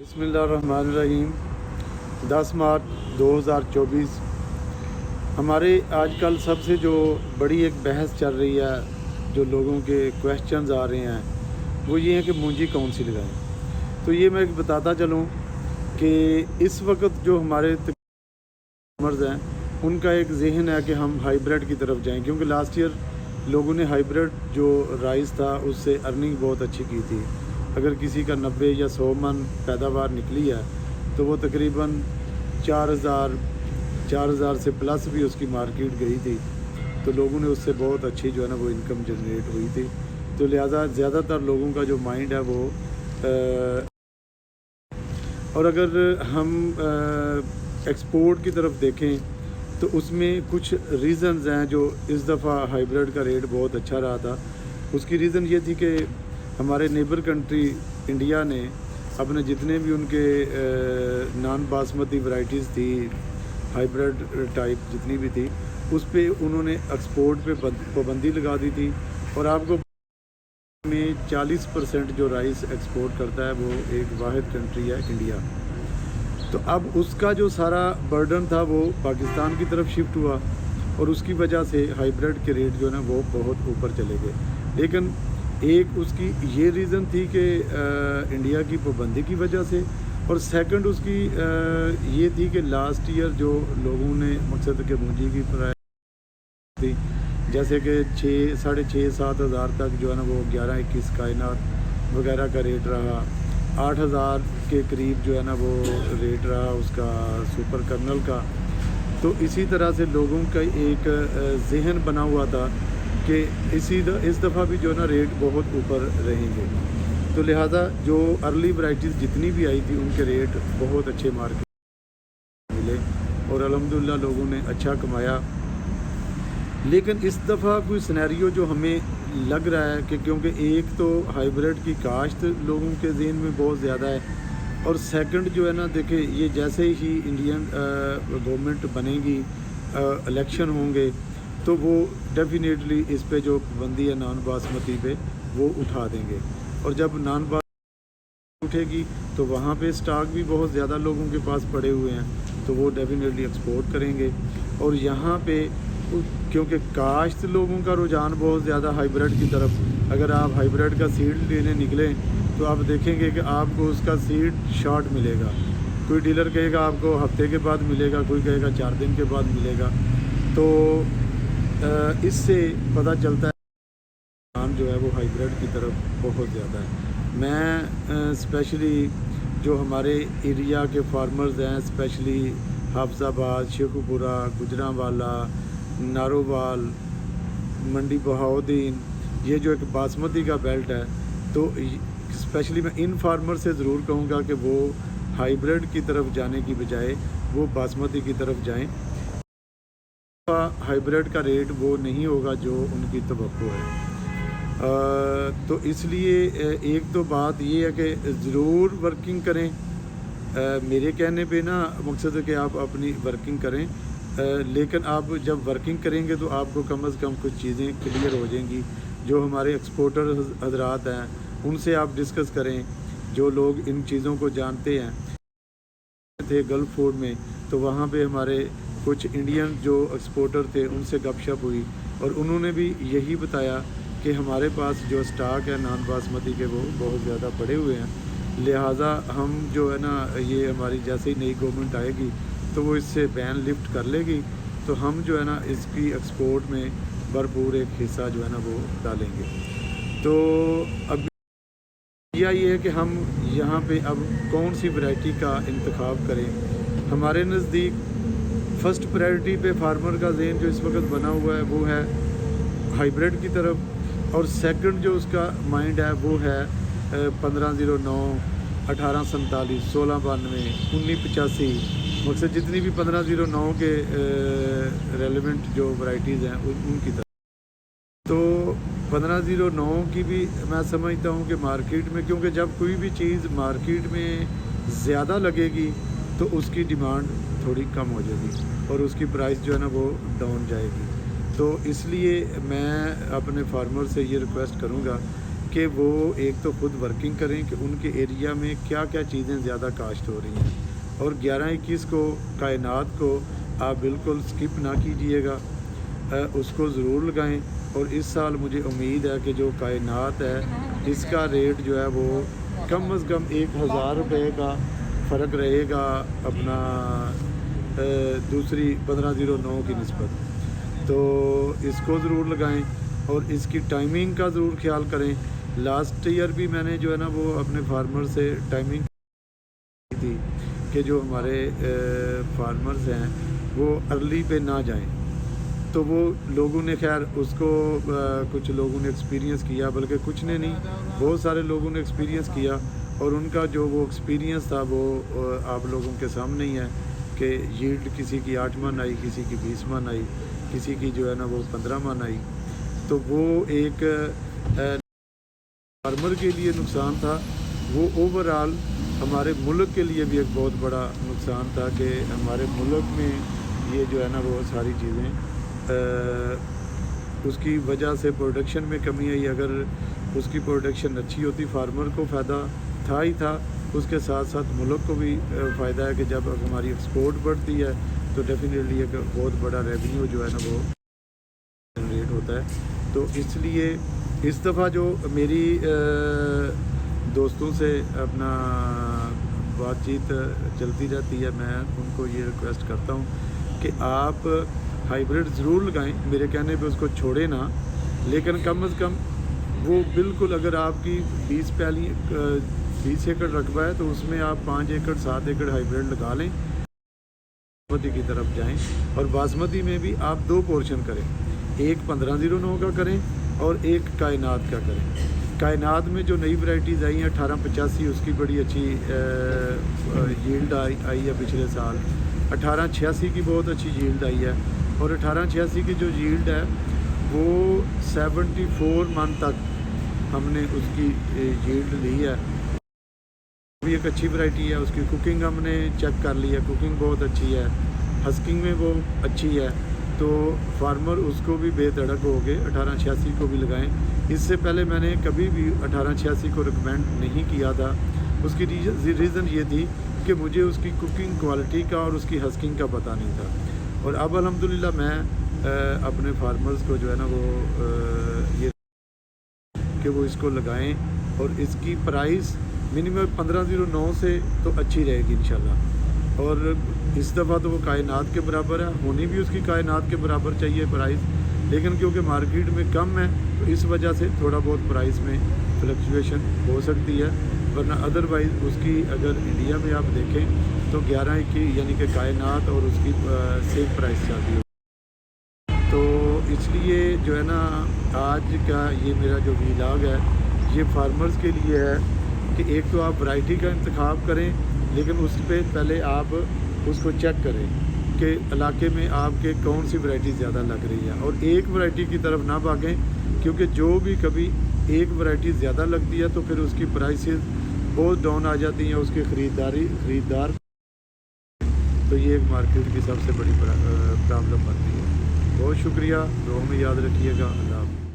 बिस्मिल्लाहिर्रहमानिर्रहीम। 10 मार्च 2024 हमारे आजकल सबसे जो बड़ी एक बहस चल रही है, जो लोगों के क्वेश्चंस आ रहे हैं, वो ये है कि मूंजी कौन सी लगाएं। तो ये मैं बताता चलूँ कि इस वक्त जो हमारे फार्मर्स हैं, उनका एक जहन है कि हम हाइब्रिड की तरफ जाएं, क्योंकि लास्ट ईयर लोगों ने हाइब्रिड जो राइस था उससे अर्निंग बहुत अच्छी की थी। अगर किसी का 90 या 100 मन पैदावार निकली है तो वो तकरीबन 4,000 से प्लस भी उसकी मार्केट गई थी। तो लोगों ने उससे बहुत अच्छी जो है ना वो इनकम जनरेट हुई थी। तो लिहाजा ज़्यादातर लोगों का जो माइंड है वो और अगर हम एक्सपोर्ट की तरफ देखें तो उसमें कुछ रीज़न्स हैं। जो इस दफ़ा हाइब्रिड का रेट बहुत अच्छा रहा था, उसकी रीज़न ये थी कि हमारे नेबर कंट्री इंडिया ने अपने जितने भी उनके नॉन बासमती वैरायटीज़ थी, हाइब्रिड टाइप जितनी भी थी, उस पे उन्होंने एक्सपोर्ट पे पाबंदी लगा दी थी। और आपको में 40% जो राइस एक्सपोर्ट करता है वो एक वाहिद कंट्री है, इंडिया। तो अब उसका जो सारा बर्डन था वो पाकिस्तान की तरफ शिफ्ट हुआ और उसकी वजह से हाइब्रिड के रेट जो है ना वो बहुत ऊपर चले गए। लेकिन एक उसकी ये रीज़न थी कि इंडिया की पाबंदी की वजह से, और सेकंड उसकी ये थी कि लास्ट ईयर जो लोगों ने मकसद के मूंजी की प्राइस थी, जैसे कि 6,500-7 हज़ार तक जो है ना वो 11-21 कायनात वगैरह का रेट रहा। 8,000 के करीब जो है ना वो रेट रहा उसका सुपर कर्नल का। तो इसी तरह से लोगों का एक जहन बना हुआ था कि इस दफ़ा भी जो है ना रेट बहुत ऊपर रहेंगे। तो लिहाजा जो अर्ली वैरायटीज़ जितनी भी आई थी उनके रेट बहुत अच्छे मार्केट मिले और अल्हम्दुलिल्लाह लोगों ने अच्छा कमाया। लेकिन इस दफ़ा कोई सिनेरियो जो हमें लग रहा है कि क्योंकि एक तो हाइब्रिड की काश्त लोगों के ज़हन में बहुत ज़्यादा है, और सेकंड जो है ना देखिए, ये जैसे ही इंडियन गवर्नमेंट बनेगी, इलेक्शन होंगे, तो वो डेफिनेटली इस पे जो पाबंदी है नॉन बासमती पे वो उठा देंगे। और जब नॉन बासमती उठेगी तो वहाँ पे स्टॉक भी बहुत ज़्यादा लोगों के पास पड़े हुए हैं, तो वो डेफिनेटली एक्सपोर्ट करेंगे। और यहाँ पे क्योंकि काश्त लोगों का रुझान बहुत ज़्यादा हाइब्रिड की तरफ, अगर आप हाइब्रिड का सीड लेने निकलें तो आप देखेंगे कि आपको उसका सीड शॉर्ट मिलेगा। कोई डीलर कहेगा आपको हफ्ते के बाद मिलेगा, कोई कहेगा 4 दिन के बाद मिलेगा। तो इससे पता चलता है रुझान जो है वो हाइब्रिड की तरफ बहुत ज़्यादा है। मैं स्पेशली जो हमारे एरिया के फार्मर्स हैं, स्पेशली हाफजाबाद, शेखुपुरा, गुजरांवाला, नारोवाल, मंडी बहाउद्दीन, ये जो एक बासमती का बेल्ट है, तो स्पेशली मैं इन फार्मर से ज़रूर कहूँगा कि वो हाइब्रिड की तरफ जाने की बजाय वो बासमती की तरफ जाएं। हाइब्रिड का रेट वो नहीं होगा जो उनकी तवक्को है। तो इसलिए एक तो बात ये है कि ज़रूर वर्किंग करें। मेरे कहने पे ना मकसद है कि आप अपनी वर्किंग करें, लेकिन आप जब वर्किंग करेंगे तो आपको कम से कम कुछ चीज़ें क्लियर हो जाएंगी। जो हमारे एक्सपोर्टर हजरात हैं उनसे आप डिस्कस करें, जो लोग इन चीज़ों को जानते हैं। थे गल्फ़ फूड में, तो वहाँ पे हमारे कुछ इंडियन जो एक्सपोर्टर थे उनसे गपशप हुई और उन्होंने भी यही बताया कि हमारे पास जो स्टॉक है नॉन बासमती के वो बहुत ज़्यादा पड़े हुए हैं। लिहाजा हम जो है ना, ये हमारी जैसे ही नई गवर्नमेंट आएगी तो वो इससे बैन लिफ्ट कर लेगी, तो हम जो है ना इसकी एक्सपोर्ट में भरपूर एक हिस्सा जो है ना वो डालेंगे। तो अब ये है कि हम यहाँ पे अब कौन सी वैरायटी का इंतखाब करें। हमारे नज़दीक फ़र्स्ट प्रायोरिटी पे फार्मर का ज़हन जो इस वक्त बना हुआ है वो है हाइब्रिड की तरफ, और सेकंड जो उसका माइंड है वो है 1509, 1847, 1692, 1985, मकसद जितनी भी 1509 के रेलेवेंट जो वैरायटीज़ हैं उनकी तरफ। तो 1509 की भी मैं समझता हूँ कि मार्केट में, क्योंकि जब कोई भी चीज़ मार्केट में ज़्यादा लगेगी तो उसकी डिमांड थोड़ी कम हो जाएगी और उसकी प्राइस जो है ना वो डाउन जाएगी। तो इसलिए मैं अपने फार्मर से ये रिक्वेस्ट करूँगा کہ وہ ایک تو خود ورکنگ کریں کہ ان کے ایریا میں کیا کیا چیزیں زیادہ کاشت ہو رہی ہیں، اور 11-21 کو کائنات کو آپ بالکل سکپ نہ کیجیے گا، اس کو ضرور لگائیں۔ اور اس سال مجھے امید ہے کہ جو کائنات ہے اس کا ریٹ جو ہے وہ کم از کم 1000 روپے کا فرق رہے گا اپنا دوسری 1509 کی نسبت، تو اس کو ضرور لگائیں اور اس کی ٹائمنگ کا ضرور خیال کریں۔ لاسٹ ایئر بھی میں نے جو ہے نا وہ اپنے فارمر سے ٹائمنگ کی تھی کہ جو ہمارے فارمرز ہیں وہ ارلی پہ نہ جائیں، تو وہ لوگوں نے خیر اس کو کچھ لوگوں نے ایکسپیرینس کیا، بلکہ کچھ نے نہیں، بہت سارے لوگوں نے ایکسپیرینس کیا، اور ان کا جو وہ ایکسپیرینس تھا وہ آپ لوگوں کے سامنے ہی ہے کہ ییلڈ کسی کی 8 من آئی، کسی کی 20 من آئی، کسی کی جو ہے نا وہ 15 من آئی، تو وہ ایک فارمر کے لیے نقصان تھا، وہ اوور آل ہمارے ملک کے لیے بھی ایک بہت بڑا نقصان تھا کہ ہمارے ملک میں یہ جو ہے نا وہ ساری چیزیں اس کی وجہ سے پروڈکشن میں کمی آئی۔ اگر اس کی پروڈکشن اچھی ہوتی فارمر کو فائدہ تھا ہی تھا، اس کے ساتھ ساتھ ملک کو بھی فائدہ ہے کہ جب ہماری ایکسپورٹ بڑھتی ہے تو ڈیفینیٹلی ایک بہت بڑا ریونیو جو ہے نا وہ جنریٹ ہوتا ہے۔ تو اس لیے اس دفعہ جو میری دوستوں سے اپنا بات چیت چلتی رہتی ہے، میں ان کو یہ ریکویسٹ کرتا ہوں کہ آپ ہائیبریڈ ضرور لگائیں، میرے کہنے پہ اس کو چھوڑیں نہ، لیکن کم از کم وہ بالکل اگر آپ کی 20 ایکڑ رقبہ ہے تو اس میں آپ 5 ایکڑ 7 ایکڑ ہائیبریڈ لگا لیں، باسمتی کی طرف جائیں، اور باسمتی میں بھی آپ 2 پورشن کریں، ایک 1509 کا کریں اور ایک کائنات کا کریں۔ کائنات میں جو نئی ورائٹیز آئی ہیں 1885 اس کی بڑی اچھی ییلڈ آئی ہے پچھلے سال، 1886 کی بہت اچھی ییلڈ آئی ہے، اور 1886 کی جو ییلڈ ہے وہ 74 من تک ہم نے اس کی ییلڈ لی ہے، بھی ایک اچھی ورائٹی ہے۔ اس کی کوکنگ ہم نے چیک کر لی ہے، کوکنگ بہت اچھی ہے، ہسکنگ میں وہ اچھی ہے، تو فارمر اس کو بھی بے دھڑک ہو کے 1886 کو بھی لگائیں۔ اس سے پہلے میں نے کبھی بھی 1886 کو ریکمینڈ نہیں کیا تھا، اس کی ریزن یہ تھی کہ مجھے اس کی کوکنگ کوالٹی کا اور اس کی ہسکنگ کا پتہ نہیں تھا، اور اب الحمدللہ میں اپنے فارمرز کو جو ہے نا وہ یہ کہ وہ اس کو لگائیں، اور اس کی پرائس منیمم 1509 سے تو اچھی رہے گی انشاءاللہ، اور اس دفعہ تو وہ کائنات کے برابر ہے، ہونی بھی اس کی کائنات کے برابر چاہیے پرائس، لیکن کیونکہ مارکیٹ میں کم ہے تو اس وجہ سے تھوڑا بہت پرائس میں فلکچویشن ہو سکتی ہے، ورنہ ادروائز اس کی اگر انڈیا میں آپ دیکھیں تو 11-21 یعنی کہ کائنات اور اس کی سیم پرائس چلتی ہے۔ تو اس لیے جو ہے نا آج کا یہ میرا جو ویلاگ ہے یہ فارمرز کے لیے ہے کہ ایک تو آپ ورائٹی کا انتخاب کریں، لیکن اس پہ پہلے آپ اس کو چیک کریں کہ علاقے میں آپ کے کون سی ورائٹی زیادہ لگ رہی ہے، اور ایک ورائٹی کی طرف نہ بھاگیں، کیونکہ جو بھی کبھی ایک ورائٹی زیادہ لگتی ہے تو پھر اس کی پرائسز بہت ڈاؤن آ جاتی ہیں، اس کی خریدار تو یہ ایک مارکیٹ کی سب سے بڑی پرابلم بنتی ہے۔ بہت شکریہ، دعاؤں میں یاد رکھیے گا، اللہ حافظ۔